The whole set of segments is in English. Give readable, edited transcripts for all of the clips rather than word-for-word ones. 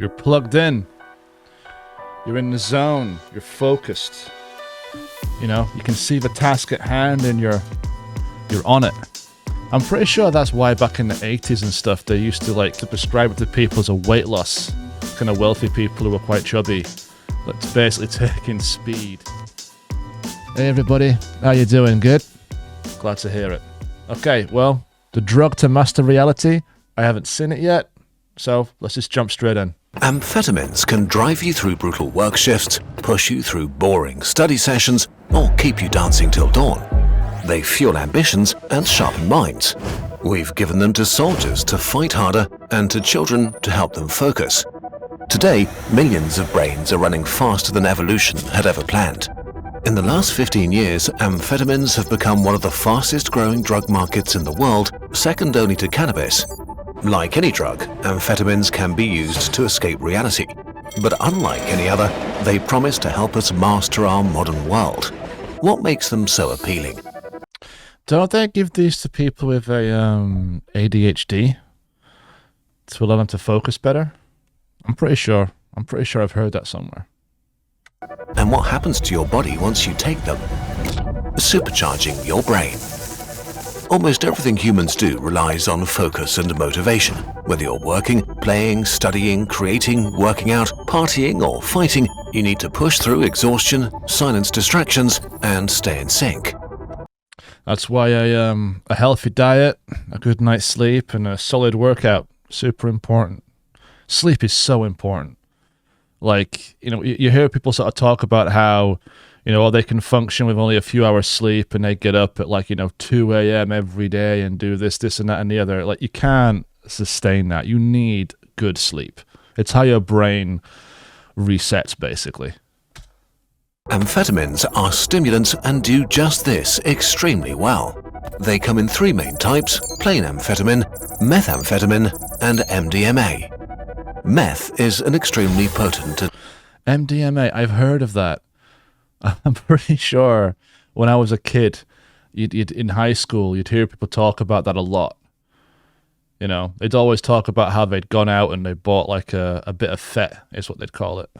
You're plugged in. You're in the zone. You're focused. You know, you can see the task at hand and you're on it. I'm pretty sure that's why back in the 80s and stuff, they used to prescribe it to people as a weight loss. Kind of wealthy people who were quite chubby. That's basically taking speed. Hey everybody, how you doing? Good? Glad to hear it. Okay, well, the drug to master reality, I haven't seen it yet, so let's just jump straight in. Amphetamines can drive you through brutal work shifts, push you through boring study sessions, or keep you dancing till dawn. They fuel ambitions and sharpen minds. We've given them to soldiers to fight harder and to children to help them focus. Today, millions of brains are running faster than evolution had ever planned. In the last 15 years, amphetamines have become one of the fastest growing drug markets in the world, second only to cannabis. Like any drug, amphetamines can be used to escape reality. But unlike any other, they promise to help us master our modern world. What makes them so appealing? Don't they give these to people with ADHD to allow them to focus better? I'm pretty sure I've heard that somewhere. And what happens to your body once you take them? Supercharging your brain. Almost everything humans do relies on focus and motivation. Whether you're working, playing, studying, creating, working out, partying, or fighting, you need to push through exhaustion, silence distractions, and stay in sync. That's why a healthy diet, a good night's sleep, and a solid workout, super important. Sleep is so important. Like, you know, you hear people sort of talk about how, you know, they can function with only a few hours sleep and they get up at 2 a.m. every day and do this and that and the other. Like, you can't sustain that. You need good sleep. It's how your brain resets, basically. Amphetamines are stimulants and do just this extremely well. They come in three main types: plain amphetamine, methamphetamine, and MDMA. Meth is an extremely potent... MDMA, I've heard of that. I'm pretty sure when I was a kid, you'd in high school, you'd hear people talk about that a lot. You know, they'd always talk about how they'd gone out and they bought like a bit of fet, is what they'd call it.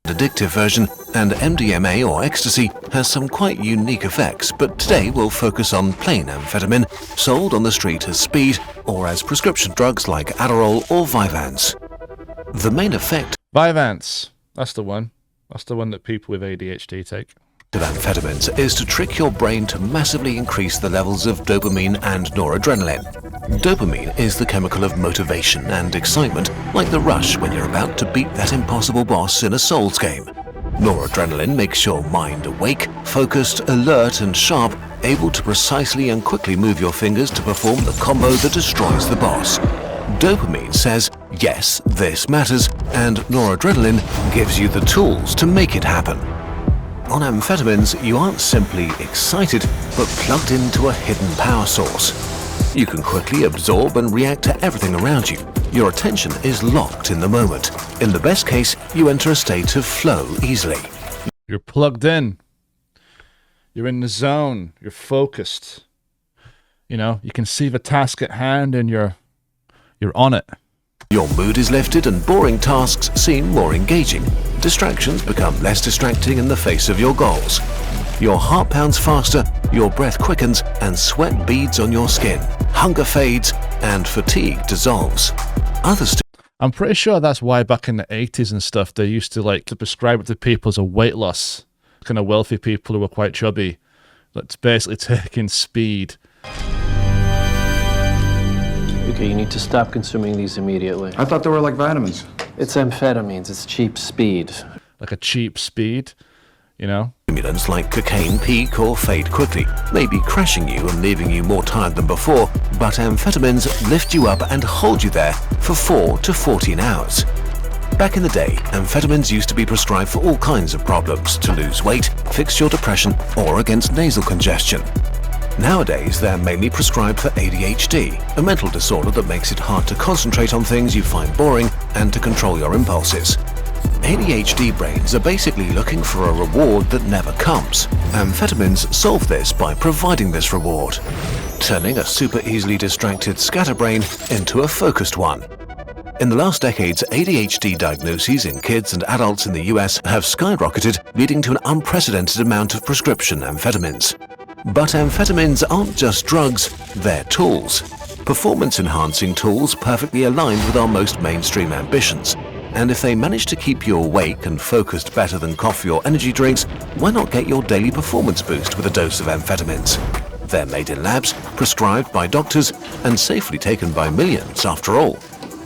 Addictive version, and MDMA or ecstasy has some quite unique effects, but today we'll focus on plain amphetamine, sold on the street as speed or as prescription drugs like Adderall or Vyvanse. The main effect Vyvanse, that's the one. That's the one that people with ADHD take. of amphetamines is to trick your brain to massively increase the levels of dopamine and noradrenaline. Dopamine is the chemical of motivation and excitement, like the rush when you're about to beat that impossible boss in a Souls game. Noradrenaline makes your mind awake, focused, alert and sharp, able to precisely and quickly move your fingers to perform the combo that destroys the boss. Dopamine says, yes, this matters, and noradrenaline gives you the tools to make it happen. On amphetamines, you aren't simply excited, but plugged into a hidden power source. You can quickly absorb and react to everything around you. Your attention is locked in the moment. In the best case, you enter a state of flow easily. You're plugged in. You're in the zone. You're focused. You know, you can see the task at hand and you're on it. Your mood is lifted and boring tasks seem more engaging. Distractions become less distracting in the face of your goals. Your heart pounds faster, your breath quickens, and sweat beads on your skin. Hunger fades, and fatigue dissolves. I'm pretty sure that's why back in the 80s and stuff, they used to prescribe it to people as a weight loss. Kind of wealthy people who were quite chubby. That's basically taking speed. Okay, you need to stop consuming these immediately. I thought they were like vitamins. It's amphetamines. It's cheap speed. Like a cheap speed, you know? Stimulants like cocaine peak or fade quickly, maybe crashing you and leaving you more tired than before, but amphetamines lift you up and hold you there for 4 to 14 hours. Back in the day, amphetamines used to be prescribed for all kinds of problems: to lose weight, fix your depression, or against nasal congestion. Nowadays, they're mainly prescribed for ADHD, a mental disorder that makes it hard to concentrate on things you find boring and to control your impulses. ADHD brains are basically looking for a reward that never comes. Amphetamines solve this by providing this reward, turning a super easily distracted scatterbrain into a focused one. In the last decades, ADHD diagnoses in kids and adults in the US have skyrocketed, leading to an unprecedented amount of prescription amphetamines. But amphetamines aren't just drugs, they're tools. Performance-enhancing tools perfectly aligned with our most mainstream ambitions. And if they manage to keep you awake and focused better than coffee or energy drinks, why not get your daily performance boost with a dose of amphetamines? They're made in labs, prescribed by doctors, and safely taken by millions after all.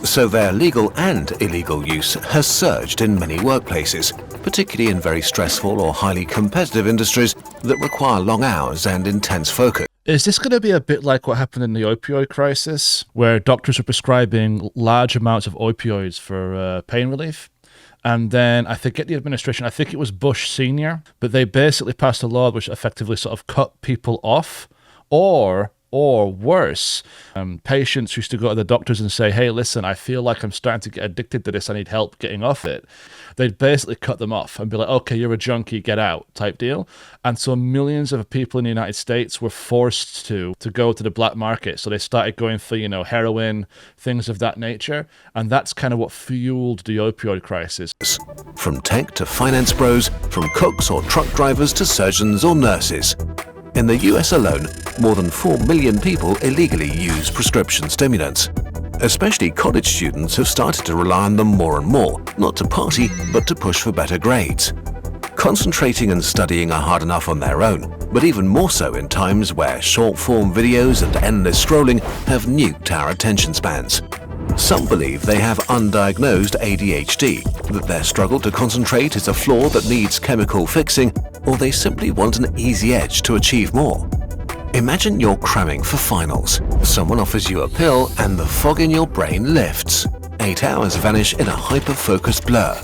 So their legal and illegal use has surged in many workplaces, particularly in very stressful or highly competitive industries that require long hours and intense focus. Is this going to be a bit like what happened in the opioid crisis, where doctors were prescribing large amounts of opioids for pain relief? And then I forget the administration, I think it was Bush Sr., but they basically passed a law which effectively sort of cut people off, or worse, patients used to go to the doctors and say, hey, listen, I feel like I'm starting to get addicted to this. I need help getting off it. They'd basically cut them off and be like, okay, you're a junkie, get out type deal. And so millions of people in the United States were forced to go to the black market. So they started going for, heroin, things of that nature. And that's kind of what fueled the opioid crisis. From tech to finance bros, from cooks or truck drivers to surgeons or nurses. In the US alone, more than 4 million people illegally use prescription stimulants. Especially college students have started to rely on them more and more, not to party, but to push for better grades. Concentrating and studying are hard enough on their own, but even more so in times where short-form videos and endless scrolling have nuked our attention spans. Some believe they have undiagnosed ADHD, that their struggle to concentrate is a flaw that needs chemical fixing, or they simply want an easy edge to achieve more. Imagine you're cramming for finals. Someone offers you a pill and the fog in your brain lifts. 8 hours vanish in a hyper-focused blur.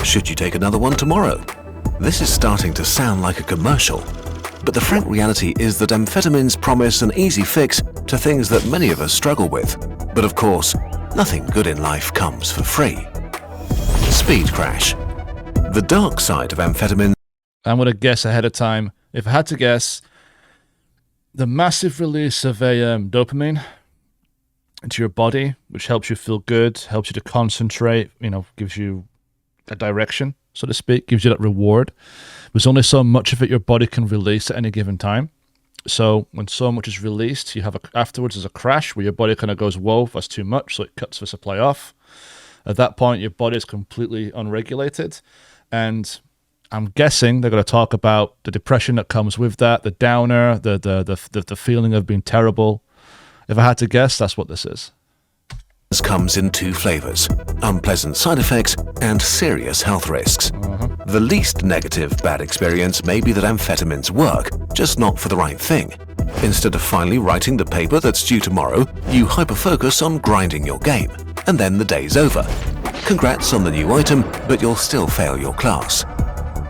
Should you take another one tomorrow? This is starting to sound like a commercial. But the frank reality is that amphetamines promise an easy fix to things that many of us struggle with. But of course, nothing good in life comes for free. Speed crash. The dark side of amphetamines. I'm going to guess ahead of time. If I had to guess, the massive release of dopamine into your body, which helps you feel good, helps you to concentrate, gives you a direction, so to speak, gives you that reward. There's only so much of it your body can release at any given time. So when so much is released, you have afterwards there's a crash where your body kind of goes, whoa, that's too much, so it cuts the supply off. At that point, your body is completely unregulated, and I'm guessing they're going to talk about the depression that comes with that, the downer, the feeling of being terrible. If I had to guess, that's what this is. Comes in 2 flavors, unpleasant side effects and serious health risks. The least negative bad experience may be that amphetamines work, just not for the right thing. Instead of finally writing the paper that's due tomorrow, you hyper-focus on grinding your game, and then the day's over. Congrats on the new item, but you'll still fail your class.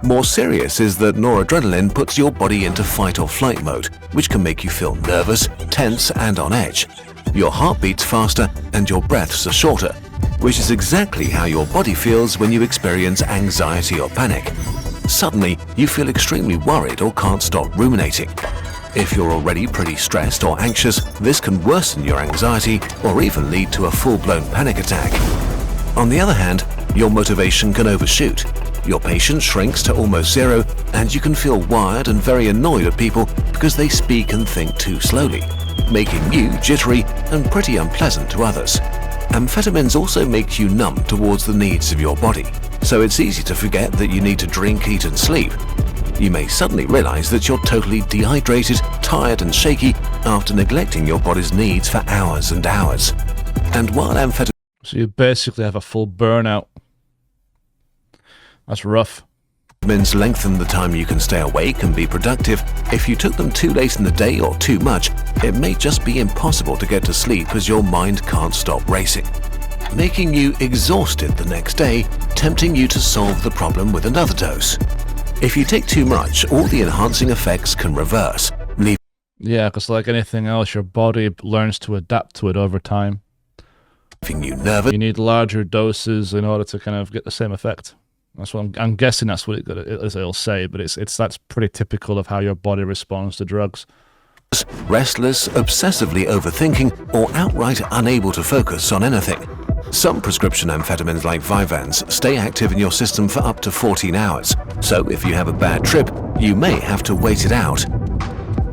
More serious is that noradrenaline puts your body into fight or flight mode, which can make you feel nervous, tense, and on edge. Your heart beats faster and your breaths are shorter, which is exactly how your body feels when you experience anxiety or panic. Suddenly, you feel extremely worried or can't stop ruminating. If you're already pretty stressed or anxious, this can worsen your anxiety or even lead to a full-blown panic attack. On the other hand, your motivation can overshoot. Your patience shrinks to almost zero, and you can feel wired and very annoyed at people because they speak and think too slowly, making you jittery and pretty unpleasant to others. Amphetamines also make you numb towards the needs of your body, so it's easy to forget that you need to drink, eat, and sleep. You may suddenly realize that you're totally dehydrated, tired, and shaky after neglecting your body's needs for hours and hours. And while amphetamines... So you basically have a full burnout. That's rough. Lengthen the time you can stay awake and be productive. If you took them too late in the day or too much, it may just be impossible to get to sleep as your mind can't stop racing, making you exhausted the next day, tempting you to solve the problem with another dose. If you take too much, all the enhancing effects can reverse. Yeah, because like anything else, your body learns to adapt to it over time. Leaving you nervous. You need larger doses in order to kind of get the same effect. That's what I'm guessing. That's what it'll say, but that's pretty typical of how your body responds to drugs. Restless, obsessively overthinking, or outright unable to focus on anything. Some prescription amphetamines like Vyvanse stay active in your system for up to 14 hours, so if you have a bad trip, you may have to wait it out.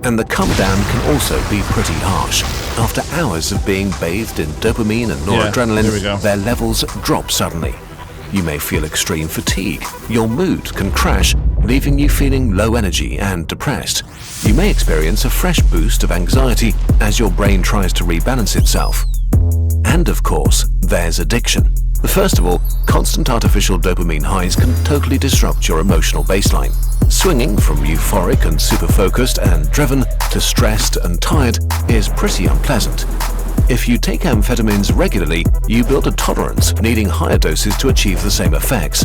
And the come down can also be pretty harsh. After hours of being bathed in dopamine and noradrenaline, their levels drop suddenly. You may feel extreme fatigue. Your mood can crash, leaving you feeling low energy and depressed. You may experience a fresh boost of anxiety as your brain tries to rebalance itself. And of course, there's addiction. First of all, constant artificial dopamine highs can totally disrupt your emotional baseline. Swinging from euphoric and super focused and driven to stressed and tired is pretty unpleasant. If you take amphetamines regularly, you build a tolerance, needing higher doses to achieve the same effects,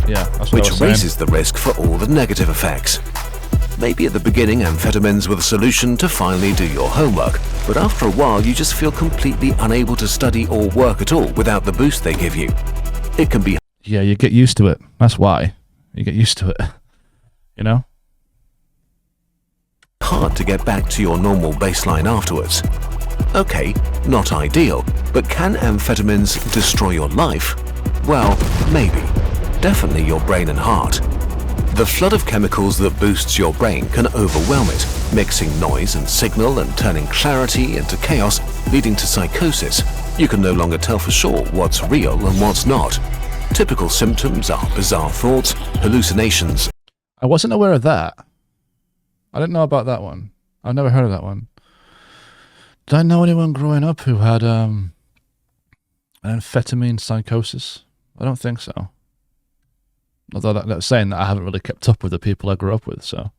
which raises the risk for all the negative effects. Maybe at the beginning amphetamines were the solution to finally do your homework, but after a while you just feel completely unable to study or work at all without the boost they give you. It can be... Yeah, you get used to it. That's why. You get used to it. You know? Hard to get back to your normal baseline afterwards. Okay, not ideal, but can amphetamines destroy your life? Well, maybe. Definitely your brain and heart. The flood of chemicals that boosts your brain can overwhelm it, mixing noise and signal and turning clarity into chaos, leading to psychosis. You can no longer tell for sure what's real and what's not. Typical symptoms are bizarre thoughts, hallucinations. I wasn't aware of that. I didn't know about that one. I've never heard of that one. Did I know anyone growing up who had an amphetamine psychosis? I don't think so. Although that's saying that I haven't really kept up with the people I grew up with, so.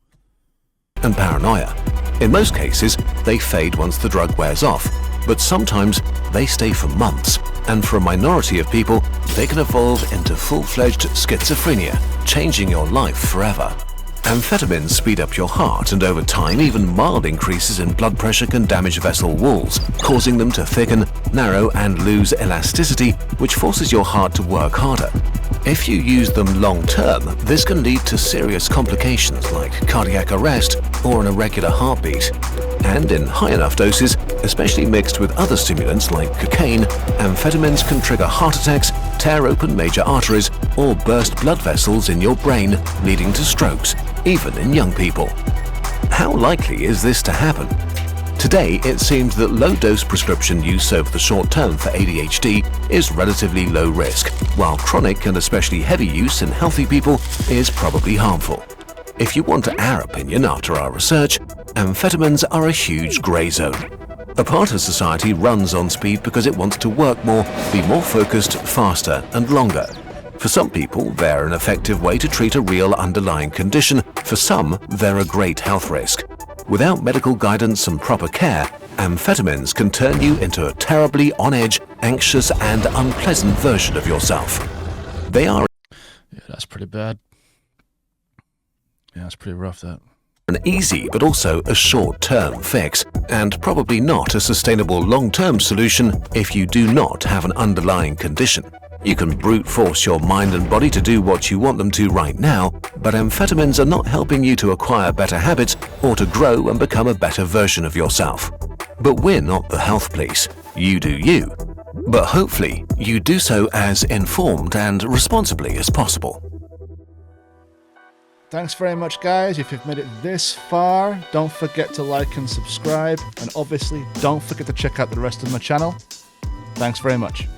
And paranoia. In most cases, they fade once the drug wears off, but sometimes they stay for months. And for a minority of people, they can evolve into full-fledged schizophrenia, changing your life forever. Amphetamines speed up your heart, and over time, even mild increases in blood pressure can damage vessel walls, causing them to thicken, narrow, and lose elasticity, which forces your heart to work harder. If you use them long-term, this can lead to serious complications like cardiac arrest or an irregular heartbeat. And in high enough doses, especially mixed with other stimulants like cocaine, amphetamines can trigger heart attacks, tear open major arteries, or burst blood vessels in your brain, leading to strokes, even in young people. How likely is this to happen? Today, it seems that low-dose prescription use over the short term for ADHD is relatively low risk, while chronic and especially heavy use in healthy people is probably harmful. If you want our opinion after our research, amphetamines are a huge grey zone. A part of society runs on speed because it wants to work more, be more focused, faster and longer. For some people, they're an effective way to treat a real underlying condition. For some, they're a great health risk. Without medical guidance and proper care, amphetamines can turn you into a terribly on-edge, anxious and unpleasant version of yourself. They are... Yeah, that's pretty bad. Yeah, that's pretty rough, that. An easy but also a short-term fix, and probably not a sustainable long-term solution if you do not have an underlying condition. You can brute force your mind and body to do what you want them to right now, but amphetamines are not helping you to acquire better habits or to grow and become a better version of yourself. But we're not the health police. You do you. But hopefully, you do so as informed and responsibly as possible. Thanks very much, guys. If you've made it this far, don't forget to like and subscribe. And obviously, don't forget to check out the rest of my channel. Thanks very much.